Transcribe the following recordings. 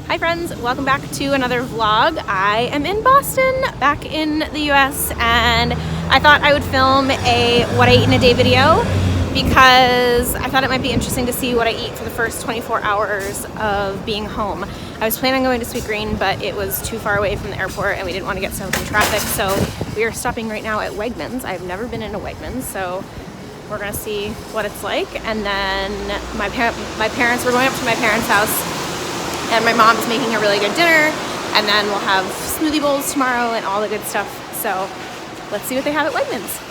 Hi friends, welcome back to another vlog. I am in Boston, back in the US, and I thought I would film a what I eat in a day video because I thought it might be interesting to see what I eat for the first 24 hours of being home. I was planning on going to Sweet Green, but it was too far away from the airport and we didn't want to get stuck in traffic, so we are stopping right now at Wegmans. I've never been in a Wegmans, so we're gonna see what it's like. And then we're going up to my parents' house, and my mom's making a really good dinner, and then we'll have smoothie bowls tomorrow and all the good stuff. So let's see what they have at Wegmans.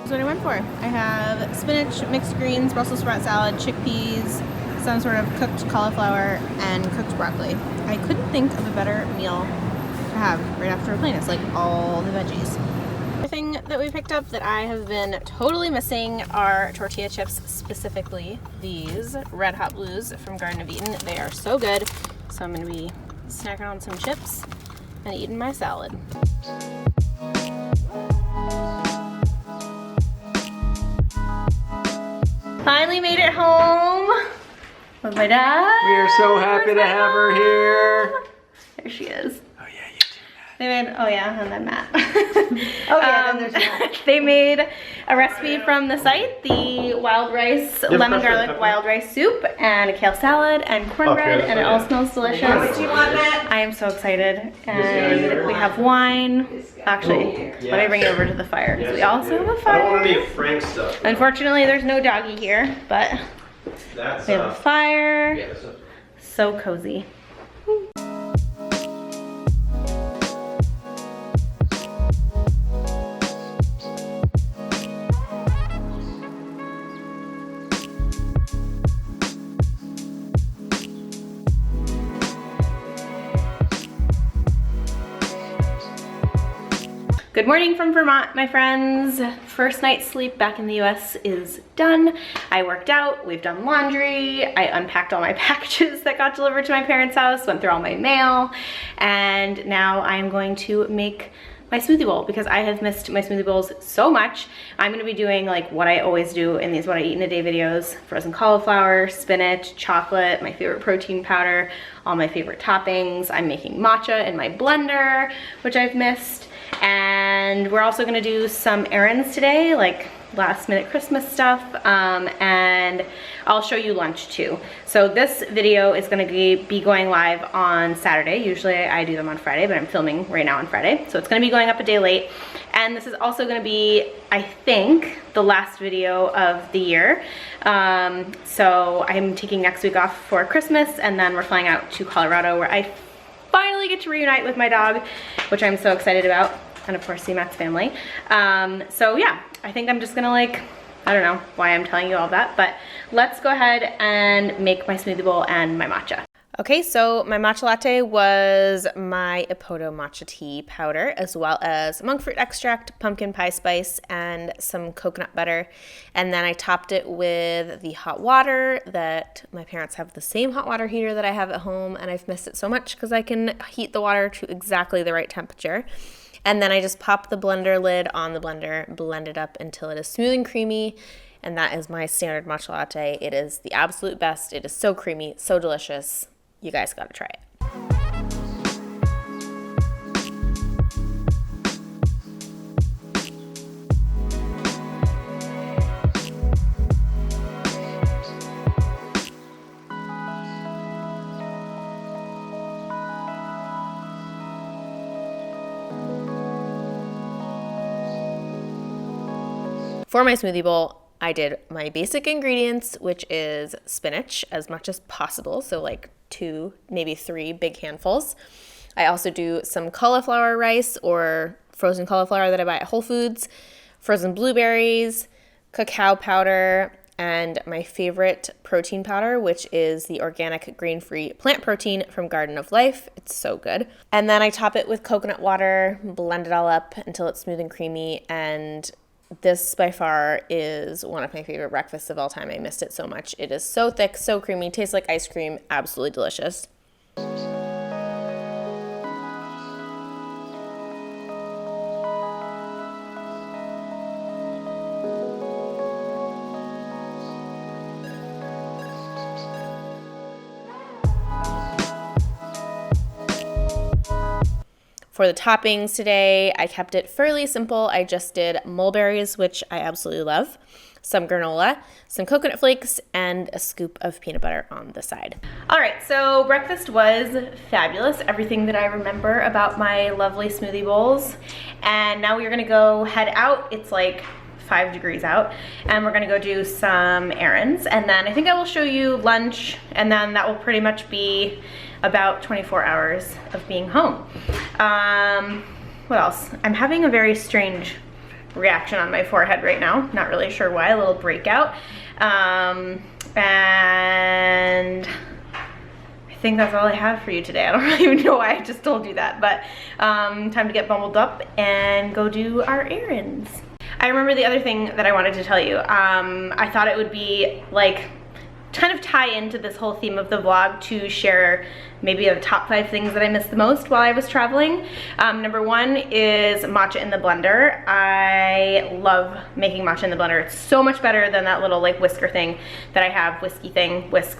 What I went for. I have spinach, mixed greens, Brussels sprout salad, chickpeas, some sort of cooked cauliflower, and cooked broccoli. I couldn't think of a better meal to have right after a plane. It's like all the veggies. The thing that we picked up that I have been totally missing are tortilla chips, specifically these Red Hot Blues from Garden of Eden. They are so good, so I'm going to be snacking on some chips and eating my salad. Finally made it home with my dad. We are so happy to have her here. There she is. Oh yeah, you too, Matt. They made, oh yeah, and then Matt. Oh yeah, then there's Matt. They made a recipe from the site, the wild rice, lemon garlic wild rice soup, and a kale salad, and cornbread, and it all smells delicious. What do you want, Matt? I am so excited. And we have wine. Actually, let me bring it over to the fire, because we also have a fire. I don't want any of Frank's stuff. Unfortunately, there's no doggy here, but That's we have a fire. yeah, that's So cozy. Good morning from Vermont, my friends. First night's sleep back in the US is done. I worked out, we've done laundry, I unpacked all my packages that got delivered to my parents' house, went through all my mail, and now I am going to make my smoothie bowl because I have missed my smoothie bowls so much. I'm gonna be doing like what I always do in these what I eat in a day videos: frozen cauliflower, spinach, chocolate, my favorite protein powder, all my favorite toppings. I'm making matcha in my blender, which I've missed. And we're also gonna do some errands today, like last minute Christmas stuff, and I'll show you lunch too. So this video is gonna be going live on Saturday. Usually I do them on Friday, but I'm filming right now on Friday. So it's gonna be going up a day late. And this is also gonna be, I think, the last video of the year. So I'm taking next week off for Christmas, and then we're flying out to Colorado where I finally get to reunite with my dog, which I'm so excited about, and of course see Matt's family. So yeah, I think I'm just gonna I don't know why I'm telling you all that, but let's go ahead and make my smoothie bowl and my matcha. Okay, so my matcha latte was my Epoto matcha tea powder, as well as monk fruit extract, pumpkin pie spice, and some coconut butter. And then I topped it with the hot water that my parents have the same hot water heater that I have at home, and I've missed it so much because I can heat the water to exactly the right temperature. And then I just pop the blender lid on the blender, blend it up until it is smooth and creamy, and that is my standard matcha latte. It is the absolute best. It is so creamy, so delicious. You guys gotta try it. For my smoothie bowl, I did my basic ingredients, which is spinach as much as possible. So like 2, maybe 3 big handfuls. I also do some cauliflower rice or frozen cauliflower that I buy at Whole Foods, frozen blueberries, cacao powder, and my favorite protein powder, which is the organic grain-free plant protein from Garden of Life. It's so good. And then I top it with coconut water, blend it all up until it's smooth and creamy, and this by far is one of my favorite breakfasts of all time. I missed it so much. It is so thick, so creamy, tastes like ice cream, absolutely delicious. For the toppings today, I kept it fairly simple. I just did mulberries, which I absolutely love, some granola, some coconut flakes, and a scoop of peanut butter on the side. All right, so breakfast was fabulous. Everything that I remember about my lovely smoothie bowls. And now we're gonna go head out. It's like 5 degrees out, and we're gonna go do some errands. And then I think I will show you lunch, and then that will pretty much be about 24 hours of being home. What else? I'm having a very strange reaction on my forehead right now. Not really sure why, a little breakout. And I think that's all I have for you today. I don't really even know why I just told you that, but time to get bundled up and go do our errands. I remember the other thing that I wanted to tell you. I thought it would be like kind of tie into this whole theme of the vlog to share maybe the top 5 things that I missed the most while I was traveling. Number 1 is matcha in the blender. I love making matcha in the blender. It's so much better than that little like whisker thing that I have, whisk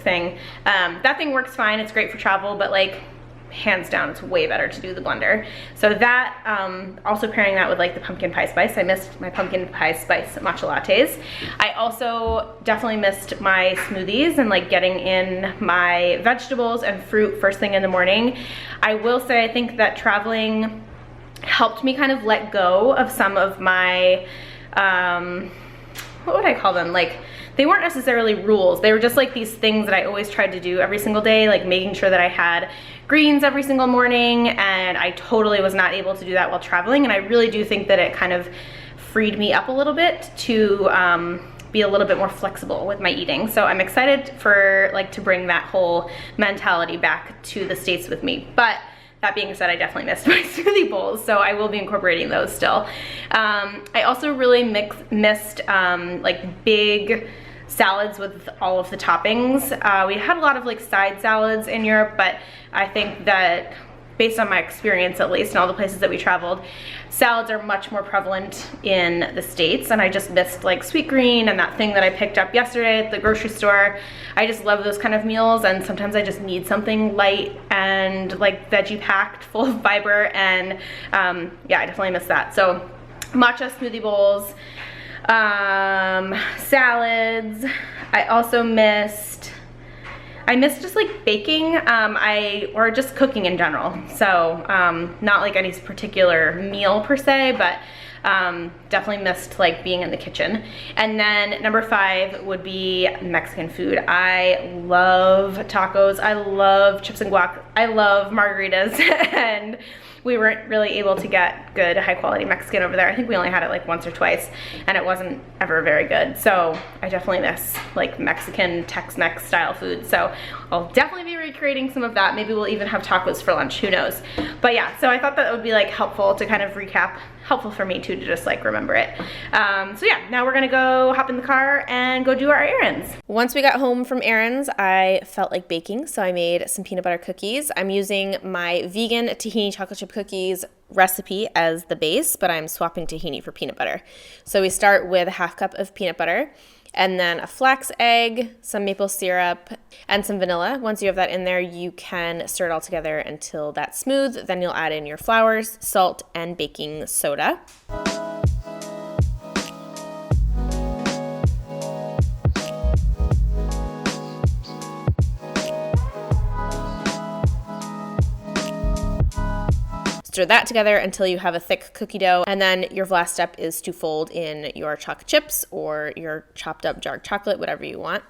thing. That thing works fine, it's great for travel, but like hands down, it's way better to do the blender. So that, also pairing that with like the pumpkin pie spice. I missed my pumpkin pie spice matcha lattes. I also definitely missed my smoothies and like getting in my vegetables and fruit first thing in the morning. I will say I think that traveling helped me kind of let go of some of my, what would I call them? Like, they weren't necessarily rules. They were just like these things that I always tried to do every single day, like making sure that I had greens every single morning, and I totally was not able to do that while traveling. And I really do think that it kind of freed me up a little bit to be a little bit more flexible with my eating. So I'm excited for like to bring that whole mentality back to the States with me. But that being said, I definitely missed my smoothie bowls, so I will be incorporating those still. I also really missed like big salads with all of the toppings. We had a lot of like side salads in Europe, but I think that based on my experience, at least in all the places that we traveled, salads are much more prevalent in the States, and I just missed like sweet green and that thing that I picked up yesterday at the grocery store. I just love those kind of meals, and sometimes I just need something light and like veggie packed, full of fiber, and yeah, I definitely miss that. So matcha smoothie bowls, salads. I also missed just like baking, or just cooking in general. So not like any particular meal per se, but definitely missed like being in the kitchen. And then number 5 would be Mexican food. I love tacos, I love chips and guac, I love margaritas, and we weren't really able to get good high quality Mexican over there. I think we only had it like once or twice, and it wasn't ever very good. So I definitely miss like Mexican Tex-Mex style food. So I'll definitely be recreating some of that. Maybe we'll even have tacos for lunch, who knows. But yeah, so I thought that would be like helpful to kind of recap, helpful for me too to just like remember it. So yeah, now we're gonna go hop in the car and go do our errands. Once we got home from errands, I felt like baking, so I made some peanut butter cookies. I'm using my vegan tahini chocolate chip cookies recipe as the base, but I'm swapping tahini for peanut butter. So we start with a half cup of peanut butter, and then a flax egg, some maple syrup, and some vanilla. Once you have that in there, you can stir it all together until that's smooth. Then you'll add in your flours, salt, and baking soda. Stir that together until you have a thick cookie dough, and then your last step is to fold in your chocolate chips or your chopped up dark chocolate, whatever you want.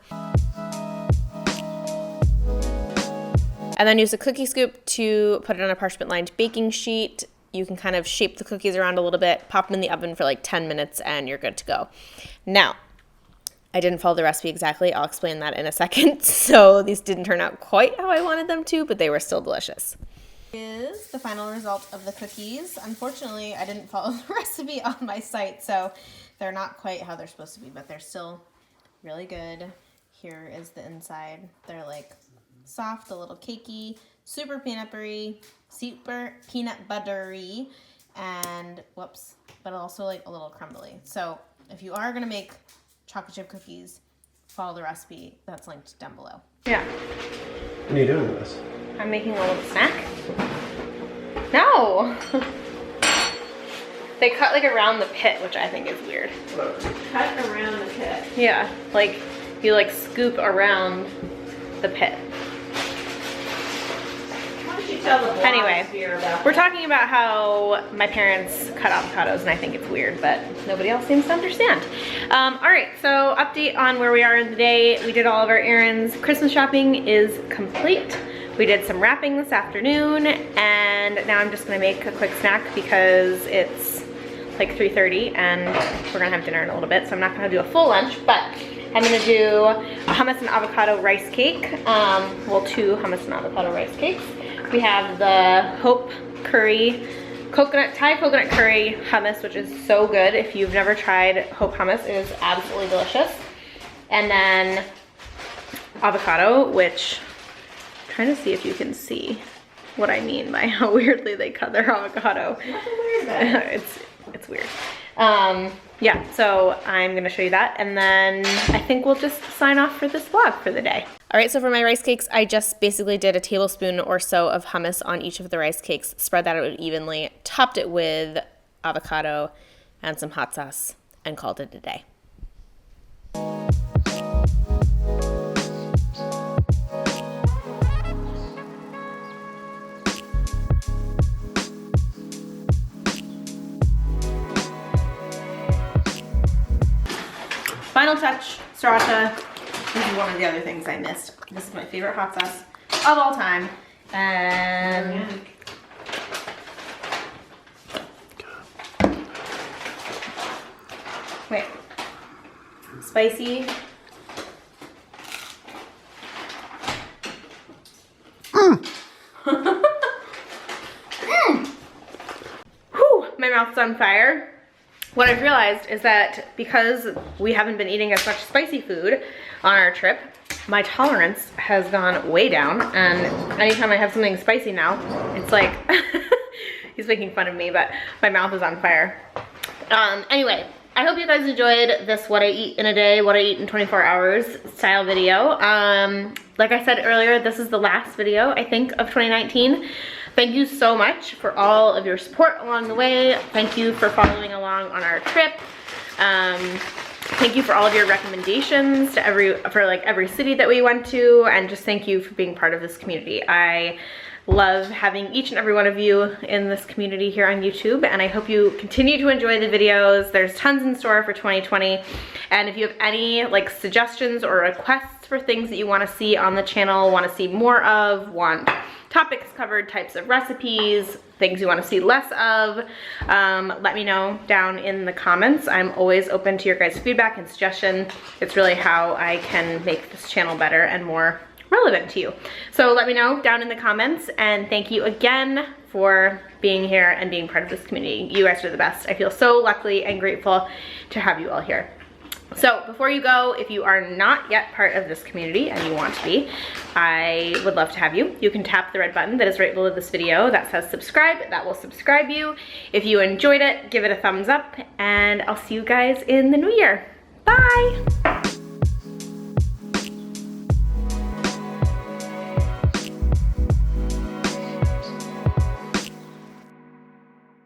And then use a cookie scoop to put it on a parchment lined baking sheet. You can kind of shape the cookies around a little bit, pop them in the oven for like 10 minutes, and you're good to go. Now, I didn't follow the recipe exactly. I'll explain that in a second. So these didn't turn out quite how I wanted them to, but they were still delicious. Is the final result of the cookies. Unfortunately, I didn't follow the recipe on my site, so they're not quite how they're supposed to be, but they're still really good. Here is the inside. They're like soft, a little cakey, super peanut buttery, and whoops, but also like a little crumbly. So if you are gonna make chocolate chip cookies, follow the recipe that's linked down below. Yeah. What are you doing with this? I'm making a little snack. No! They cut like around the pit, which I think is weird. Cut around the pit. Yeah, like you like scoop around the pit. Why don't you tell the blogs Anyway, here about we're talking about how my parents cut avocados and I think it's weird, but nobody else seems to understand. All right, so update on where we are in the day. We did all of our errands. Christmas shopping is complete. We did some wrapping this afternoon, and now I'm just gonna make a quick snack because it's like 3:30 and we're gonna have dinner in a little bit, so I'm not gonna do a full lunch, but I'm gonna do a hummus and avocado rice cake. Well, 2 hummus and avocado rice cakes. We have the Hope Curry, Thai coconut curry hummus, which is so good. If you've never tried Hope hummus, it is absolutely delicious. And then avocado, which I'm trying to see if you can see what I mean by how weirdly they cut their avocado. It's weird. Yeah, so I'm gonna show you that, and then I think we'll just sign off for this vlog for the day. All right, so for my rice cakes, I just basically did a tablespoon or so of hummus on each of the rice cakes, spread that out evenly, topped it with avocado and some hot sauce, and called it a day. Final touch, sriracha. This is one of the other things I missed. This is my favorite hot sauce of all time. And wait, spicy. Whew, my mouth's on fire. What I've realized is that because we haven't been eating as much spicy food on our trip, my tolerance has gone way down, and anytime I have something spicy now, it's like, he's making fun of me, but my mouth is on fire. Anyway, I hope you guys enjoyed this what I eat in a day, what I eat in 24 hours style video. Like I said earlier, this is the last video, I think, of 2019. Thank you so much for all of your support along the way. Thank you for following along on our trip. Thank you for all of your recommendations to every city that we went to, and just thank you for being part of this community. I love having each and every one of you in this community here on YouTube, and I hope you continue to enjoy the videos. There's tons in store for 2020, and if you have any like suggestions or requests for things that you want to see on the channel, want to see more of, want topics covered, types of recipes, things you want to see less of, let me know down in the comments. I'm always open to your guys' feedback and suggestions. It's really how I can make this channel better and more relevant to you. So let me know down in the comments, and thank you again for being here and being part of this community. You guys are the best. I feel so lucky and grateful to have you all here. So before you go, if you are not yet part of this community and you want to be, I would love to have you. You can tap the red button that is right below this video that says subscribe. That will subscribe you. If you enjoyed it, give it a thumbs up, and I'll see you guys in the new year. Bye!